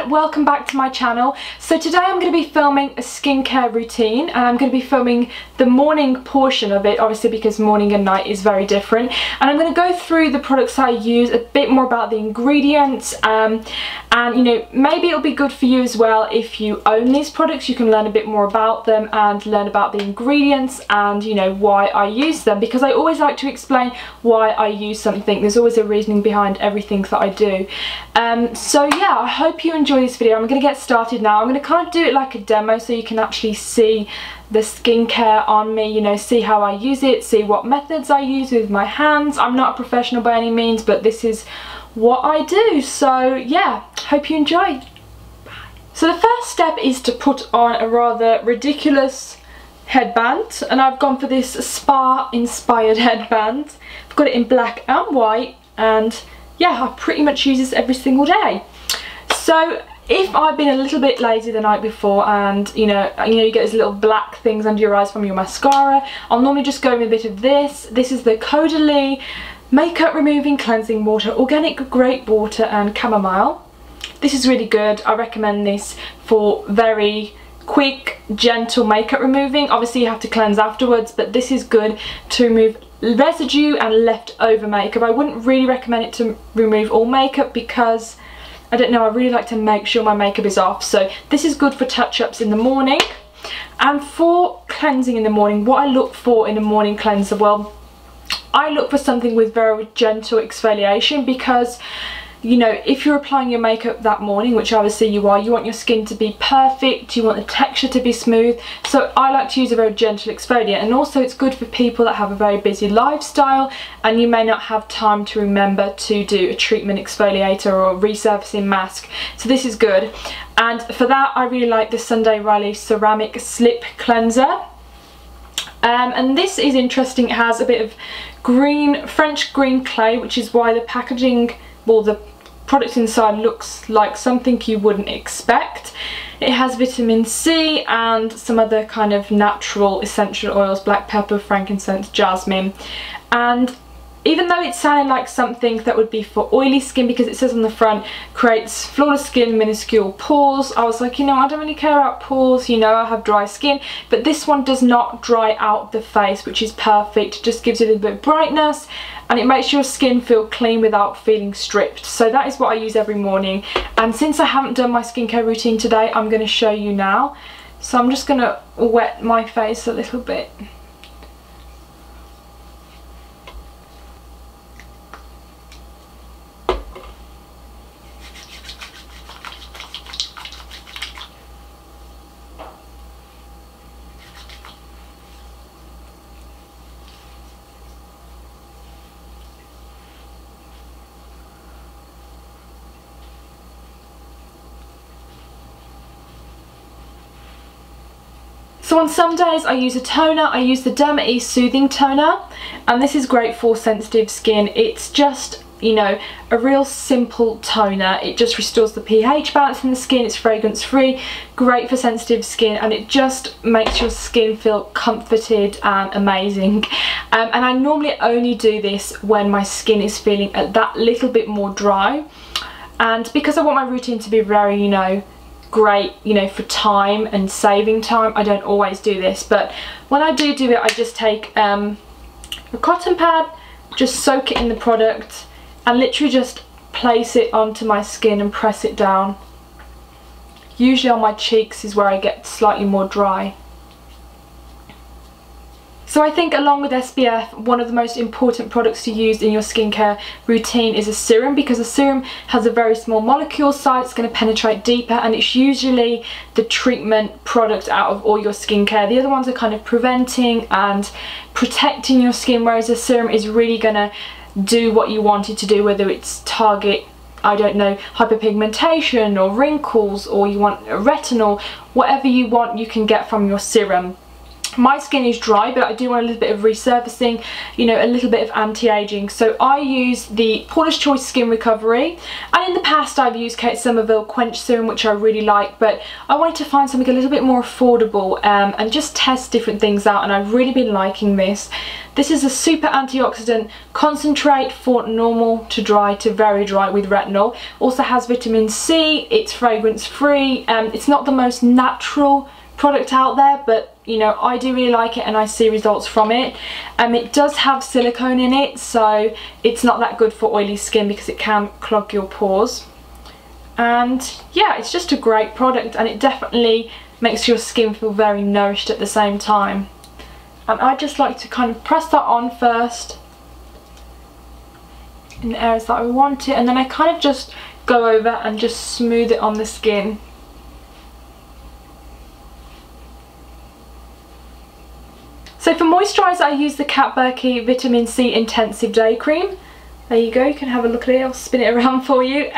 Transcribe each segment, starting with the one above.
Welcome back to my channel. So today I'm going to be filming a skincare routine, and I'm going to be filming the morning portion of it, obviously because morning and night is very different, and I'm going to go through the products I use, a bit more about the ingredients, and you know, maybe it'll be good for you as well if you own these products. You can learn a bit more about them and learn about the ingredients and, you know, why I use them, because I always like to explain why I use something. There's always a reasoning behind everything that I do. So yeah, I hope you enjoy this video. I'm going to get started now. I'm going to kind of do it like a demo so you can actually see the skincare on me, you know, see how I use it, see what methods I use with my hands. I'm not a professional by any means, but this is what I do. So yeah, hope you enjoy. Bye. So the first step is to put on a rather ridiculous headband, and I've gone for this spa inspired headband. I've got it in black and white, and yeah, I pretty much use this every single day. So if I've been a little bit lazy the night before and you know you get those little black things under your eyes from your mascara, I'll normally just go with a bit of this. This is the Caudalie Makeup Removing Cleansing Water, Organic Grape Water and Chamomile. This is really good. I recommend this for very quick, gentle makeup removing. Obviously you have to cleanse afterwards, but this is good to remove residue and leftover makeup. I wouldn't really recommend it to remove all makeup because, I don't know, I really like to make sure my makeup is off. So this is good for touch-ups in the morning. And for cleansing in the morning, what I look for in a morning cleanser, well, I look for something with very gentle exfoliation, because you know, if you're applying your makeup that morning, which obviously you are, you want your skin to be perfect, you want the texture to be smooth. So I like to use a very gentle exfoliant, and also it's good for people that have a very busy lifestyle and you may not have time to remember to do a treatment exfoliator or a resurfacing mask. So this is good. And for that I really like the Sunday Riley Ceramic Slip Cleanser. And this is interesting. It has a bit of green, French green clay, which is why the packaging, well, the product inside looks like something you wouldn't expect. It has vitamin C and some other kind of natural essential oils, black pepper, frankincense, jasmine. And even though it sounded like something that would be for oily skin, because it says on the front, creates flawless skin, minuscule pores, I was like, you know, I don't really care about pores, you know, I have dry skin. But this one does not dry out the face, which is perfect. It just gives it a little bit of brightness, and it makes your skin feel clean without feeling stripped. So that is what I use every morning. And since I haven't done my skincare routine today, I'm going to show you now. So I'm just going to wet my face a little bit. So on some days I use a toner. I use the Derma E Soothing Toner, and this is great for sensitive skin. It's just, you know, a real simple toner. It just restores the pH balance in the skin. It's fragrance free, great for sensitive skin, and it just makes your skin feel comforted and amazing. And I normally only do this when my skin is feeling that little bit more dry, and because I want my routine to be very, you know, great, you know, for time and saving time, I don't always do this. But when I do it, I just take a cotton pad, just soak it in the product, and literally just place it onto my skin and press it down. Usually on my cheeks is where I get slightly more dry. So I think along with SPF, one of the most important products to use in your skincare routine is a serum, because a serum has a very small molecule size. It's going to penetrate deeper, and it's usually the treatment product out of all your skincare. The other ones are kind of preventing and protecting your skin, whereas a serum is really going to do what you want it to do, whether it's target, I don't know, hyperpigmentation or wrinkles, or you want a retinol, whatever you want you can get from your serum. my skin is dry, but I do want a little bit of resurfacing, you know, a little bit of anti-aging. So I use the Paula's Choice Skin Recovery, and in the past I've used Kate Somerville Quench Serum, which I really like, but I wanted to find something a little bit more affordable and just test different things out, and I've really been liking this. This is a super antioxidant concentrate for normal to dry to very dry with retinol. Also has vitamin C, it's fragrance free, it's not the most natural product out there, but you know, I do really like it and I see results from it. It does have silicone in it, so it's not that good for oily skin because it can clog your pores. And yeah, it's just a great product, and it definitely makes your skin feel very nourished at the same time. And I just like to kind of press that on first in the areas that I want it, and then I kind of just go over and just smooth it on the skin. So for moisturiser, I use the Burki Vitamin C Intensive Day Cream. There you go, you can have a look at it, I'll spin it around for you.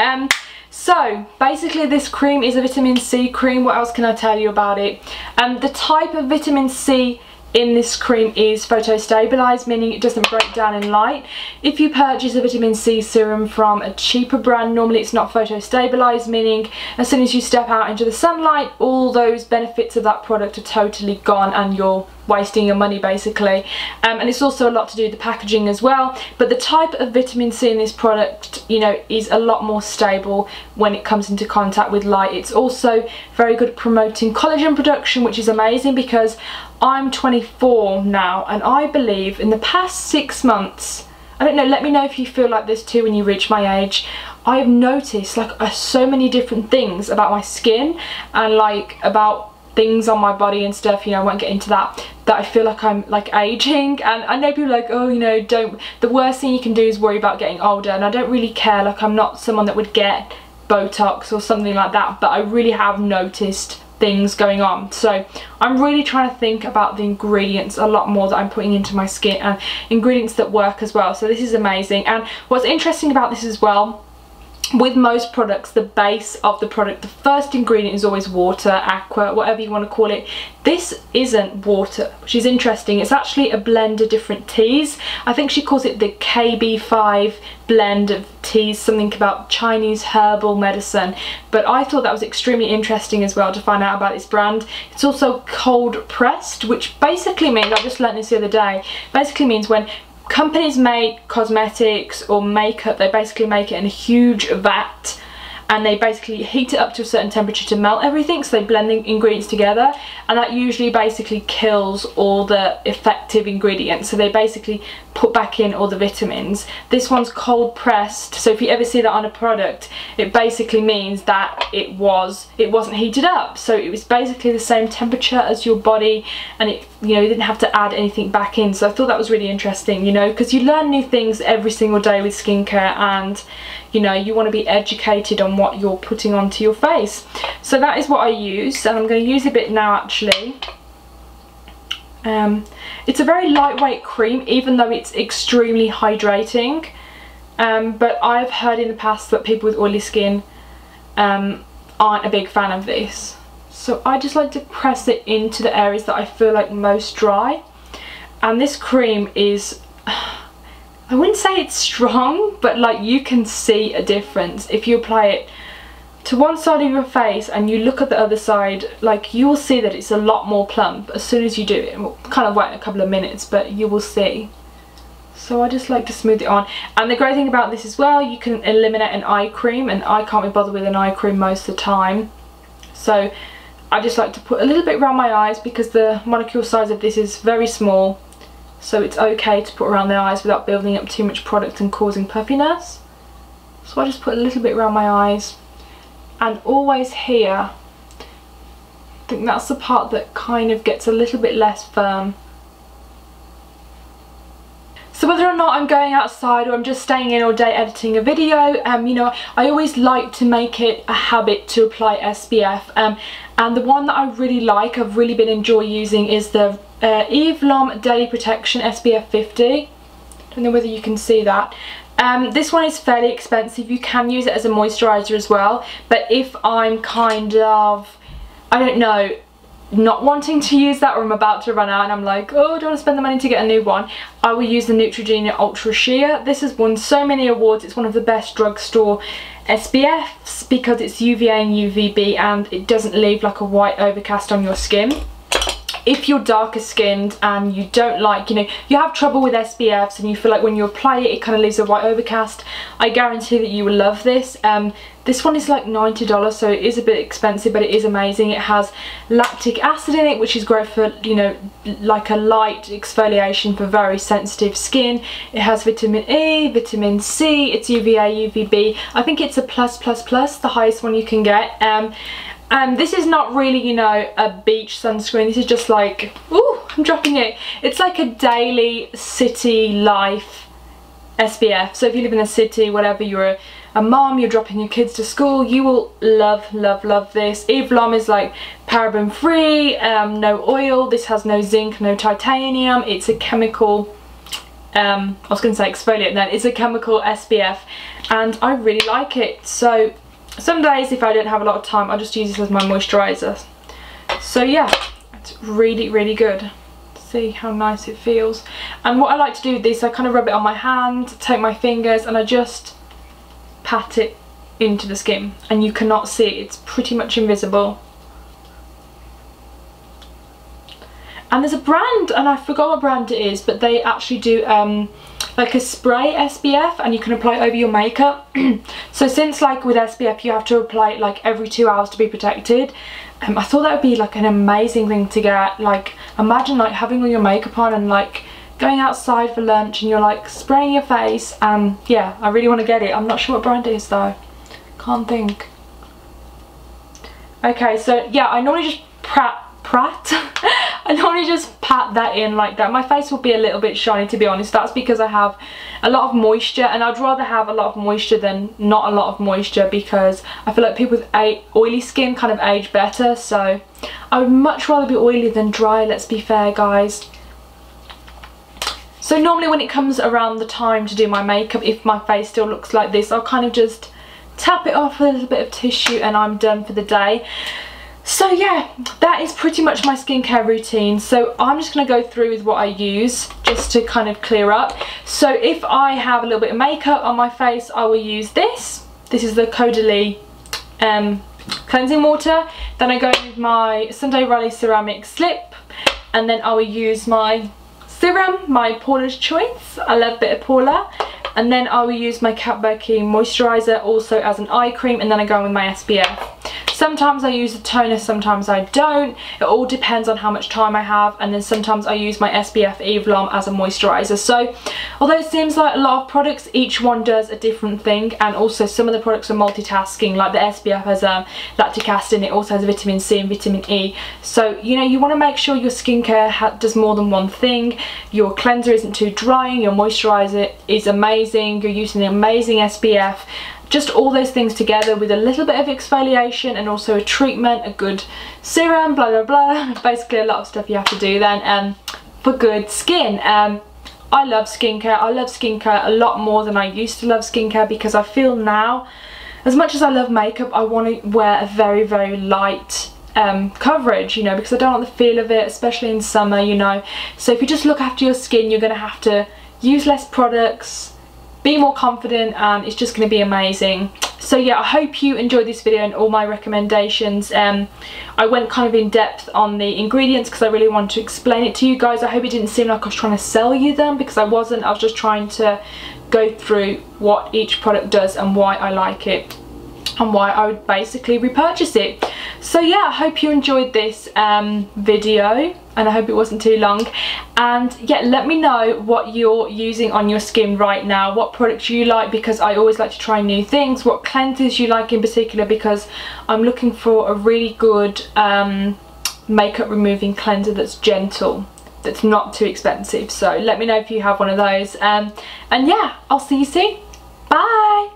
So basically this cream is a vitamin C cream. What else can I tell you about it? The type of vitamin C in this cream is photostabilized, meaning it doesn't break down in light. If you purchase a vitamin C serum from a cheaper brand, normally it's not photostabilized, meaning as soon as you step out into the sunlight, all those benefits of that product are totally gone and you're wasting your money basically. And it's also a lot to do with the packaging as well, but the type of vitamin C in this product, you know, is a lot more stable when it comes into contact with light. It's also very good at promoting collagen production, which is amazing because I'm 24 now, and I believe in the past 6 months, I don't know, let me know if you feel like this too when you reach my age, I have noticed like so many different things about my skin and like about things on my body and stuff, you know, I won't get into that, that I feel like I'm like aging. And I know people are like, oh, you know, the worst thing you can do is worry about getting older, and I don't really care. Like, I'm not someone that would get Botox or something like that, but I really have noticed things going on. So I'm really trying to think about the ingredients a lot more that I'm putting into my skin, and ingredients that work as well. So this is amazing. And what's interesting about this as well, with most products, the base of the product, the first ingredient is always water, aqua, whatever you want to call it. This isn't water, which is interesting. It's actually a blend of different teas. I think she calls it the KB5 blend of teas, something about Chinese herbal medicine. But I thought that was extremely interesting as well to find out about this brand. It's also cold pressed, which basically means, I just learned this the other day, basically means when companies make cosmetics or makeup, they basically make it in a huge vat and they basically heat it up to a certain temperature to melt everything, so they blend the ingredients together, and that usually basically kills all the effective ingredients, so they basically put back in all the vitamins. This one's cold pressed, so if you ever see that on a product, it basically means that it wasn't heated up, so it was basically the same temperature as your body, and it, you know, you didn't have to add anything back in. So I thought that was really interesting, you know, because you learn new things every single day with skincare, and you know, you want to be educated on what you're putting onto your face. So that is what I use, and I'm going to use a bit now actually. It's a very lightweight cream, even though it's extremely hydrating, but I've heard in the past that people with oily skin aren't a big fan of this. So I just like to press it into the areas that I feel like most dry, and this cream is, I wouldn't say it's strong, but like you can see a difference if you apply it to one side of your face and you look at the other side. Like, you will see that it's a lot more plump as soon as you do it. We'll kind of wait a couple of minutes, but you will see. So I just like to smooth it on. And the great thing about this as well, you can eliminate an eye cream, and I can't be bothered with an eye cream most of the time, so I just like to put a little bit around my eyes because the molecule size of this is very small. So it's okay to put around the eyes without building up too much product and causing puffiness. So I just put a little bit around my eyes, and always here. I think that's the part that kind of gets a little bit less firm. So whether or not I'm going outside or I'm just staying in all day editing a video, you know, I always like to make it a habit to apply SPF. And the one that I really like, I've really been enjoying using, is the Lom Daily Protection SPF 50. Don't know whether you can see that. This one is fairly expensive. You can use it as a moisturiser as well, but if I'm kind of, I don't know, not wanting to use that, or I'm about to run out and I'm like, oh, do I want to spend the money to get a new one, I will use the Neutrogena Ultra Sheer. This has won so many awards. It's one of the best drugstore SPFs because it's UVA and UVB and it doesn't leave like a white overcast on your skin. If you're darker skinned and you don't like, you know, you have trouble with SPFs and you feel like when you apply it, it kind of leaves a white overcast, I guarantee that you will love this. This one is like $90, so it is a bit expensive, but it is amazing. It has lactic acid in it, which is great for, you know, like a light exfoliation for very sensitive skin. It has vitamin E, vitamin C, it's UVA, UVB. I think it's a plus, the highest one you can get. And this is not really, you know, a beach sunscreen. This is just like, ooh, I'm dropping it. It's like a daily city life SPF. So if you live in a city, whatever, you're a mom, you're dropping your kids to school, you will love, love, love this. Eve Lom is like paraben free, no oil. This has no zinc, no titanium. It's a chemical, I was going to say exfoliate then. It's a chemical SPF and I really like it. So some days if I don't have a lot of time, I just use this as my moisturizer. So yeah, it's really, really good. See how nice it feels. And what I like to do with this, I kind of rub it on my hand, take my fingers and I just pat it into the skin, and you cannot see it. It's pretty much invisible. And there's a brand, and I forgot what brand it is, but they actually do like a spray SPF and you can apply it over your makeup. So since like with SPF you have to apply it like every 2 hours to be protected, I thought that would be like an amazing thing to get. Like imagine like having all your makeup on and like going outside for lunch and you're like spraying your face, and yeah, I really want to get it. I'm not sure what brand it is though, can't think. Okay, so yeah, I normally just I normally just pat that in like that. My face will be a little bit shiny, to be honest. That's because I have a lot of moisture, and I'd rather have a lot of moisture than not a lot of moisture, because I feel like people with oily skin kind of age better. So I would much rather be oily than dry, let's be fair guys. So normally when it comes around the time to do my makeup, if my face still looks like this, I'll kind of just tap it off with a little bit of tissue and I'm done for the day. So yeah, that is pretty much my skincare routine. So I'm just going to go through with what I use just to kind of clear up. So if I have a little bit of makeup on my face, I will use this. This is the Caudalie cleansing water. Then I go with my Sunday Riley ceramic slip, and then I will use my serum, my Paula's Choice. I love a bit of Paula. And then I will use my Burki moisturizer also as an eye cream, and then I go in with my SPF. Sometimes I use a toner, sometimes I don't. It all depends on how much time I have, and then sometimes I use my SPF Eve Lom as a moisturizer. So although it seems like a lot of products, each one does a different thing, and also some of the products are multitasking. Like the SPF has lactic acid in it, also has vitamin C and vitamin E. So you know, you want to make sure your skincare does more than one thing. Your cleanser isn't too drying, your moisturizer is amazing, you're using an amazing SPF. Just all those things together with a little bit of exfoliation and also a treatment, a good serum, blah blah blah. Basically a lot of stuff you have to do then for good skin. I love skincare. I love skincare a lot more than I used to love skincare, because I feel now, as much as I love makeup, I want to wear a very, very light coverage, you know, because I don't want the feel of it, especially in summer, you know. So if you just look after your skin, you're going to have to use less products, be more confident, and it's just going to be amazing. So yeah, I hope you enjoyed this video and all my recommendations. I went kind of in depth on the ingredients because I really wanted to explain it to you guys. I hope it didn't seem like I was trying to sell you them, because I wasn't. I was just trying to go through what each product does and why I like it and why I would basically repurchase it. So yeah, I hope you enjoyed this video, and I hope it wasn't too long. And yeah, let me know what you're using on your skin right now, what products you like, because I always like to try new things, what cleansers you like in particular, because I'm looking for a really good makeup removing cleanser that's gentle, that's not too expensive. So let me know if you have one of those, and yeah, I'll see you soon. Bye.